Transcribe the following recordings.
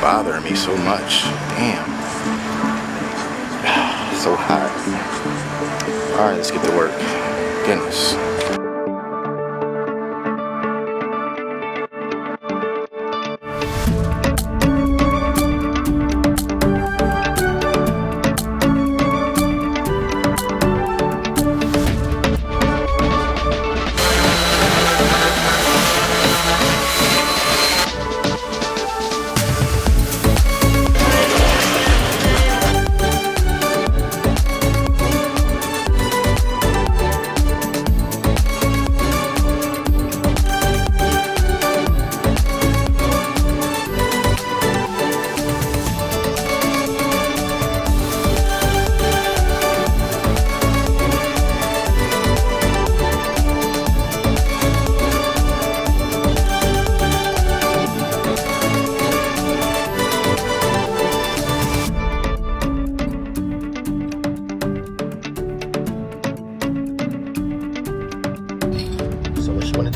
Bothering me so much. Damn. So hot. Alright, let's get to work. Goodness.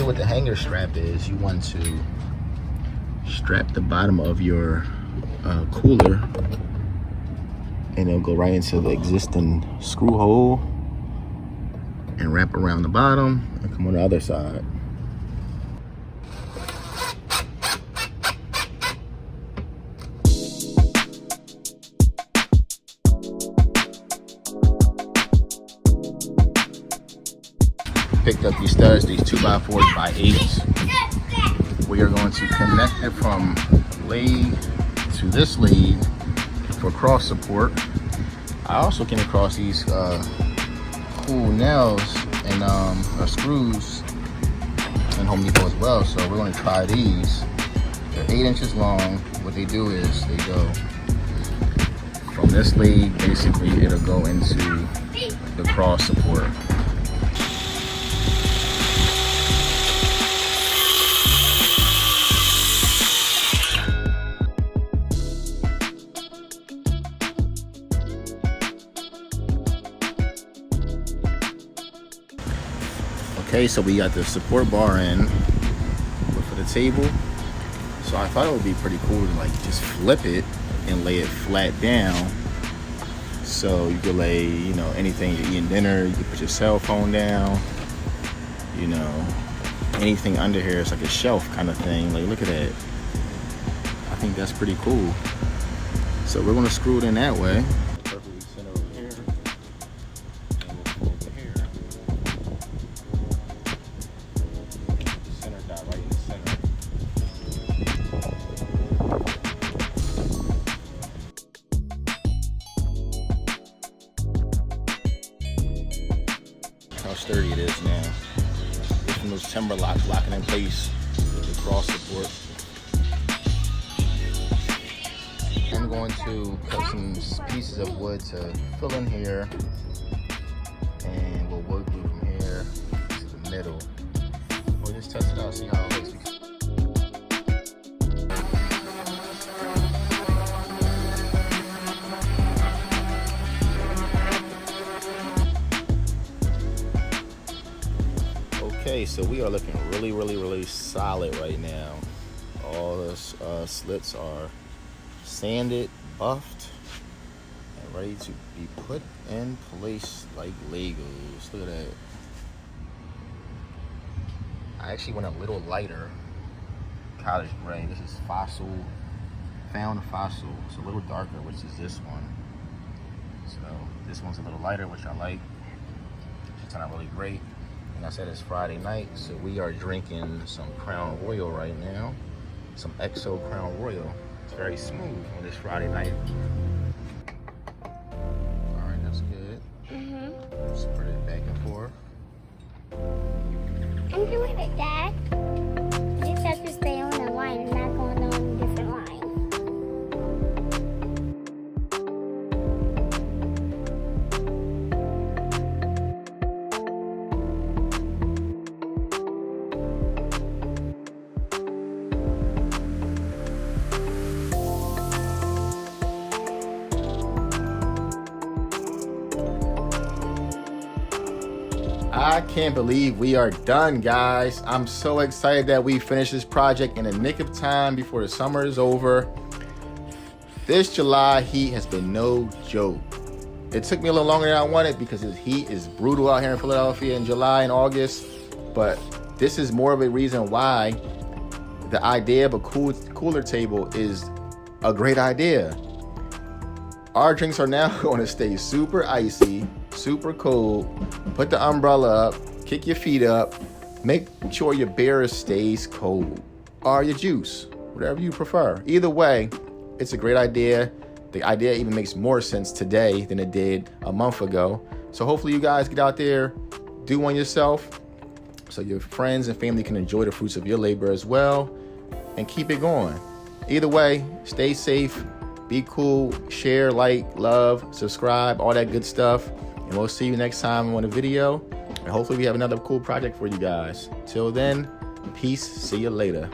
What the hanger strap is, you want to strap the bottom of your cooler, and it'll go right into the existing screw hole and wrap around the bottom and come on the other side. Picked up these studs, these 2x4s by 8s. We are going to connect it from leg to this lead for cross support. I also came across these cool nails and screws in Home Depot as well, so we're going to try these. They're 8 inches long. What they do is they go from this lead, basically it'll go into the cross support. Okay, so we got the support bar in for the table. So I thought it would be pretty cool to like just flip it and lay it flat down. So you could lay, you know, anything you're eating dinner, you could put your cell phone down, you know, anything under here. It's like a shelf kind of thing. Like, look at that. I think that's pretty cool. So we're gonna screw it in that way. Perfectly center over here. And we'll pull over here. Center dot right in the center. How sturdy it is now. Just from those timber locks locking in place with the cross support. I'm going to cut some pieces of wood to fill in here, and we'll work through from here to the middle. We'll just test it out, see how it looks. Okay, so we are looking really solid right now. All the slits are sanded, buffed, and ready to be put in place like Legos. Look at that. I actually went a little lighter. Cottage gray. This is fossil. Found fossil. It's a little darker, which is this one. So this one's a little lighter, which I like. It's turned out really great. And I said it's Friday night, so we are drinking some Crown Royal right now. Some XO Crown Royal. It's very smooth on this Friday night. All right, that's good. Spread it back and forth. I'm doing it, Dad. You just have to stay on the line and not going on a different line. I can't believe we are done, guys. I'm so excited that we finished this project in the nick of time before the summer is over. This July heat has been no joke. It took me a little longer than I wanted because the heat is brutal out here in Philadelphia in July and August. But this is more of a reason why the idea of a cooler table is a great idea. Our drinks are now going to stay super icy, super cold. Put the umbrella up, kick your feet up, make sure your beer stays cold, or your juice, whatever you prefer. Either way, it's a great idea. The idea even makes more sense today than it did a month ago. So hopefully you guys get out there, do one yourself, so your friends and family can enjoy the fruits of your labor as well, and keep it going. Either way, stay safe, be cool, share, like, love, subscribe, all that good stuff. And we'll see you next time on a video. And hopefully we have another cool project for you guys. Till then, peace. See you later.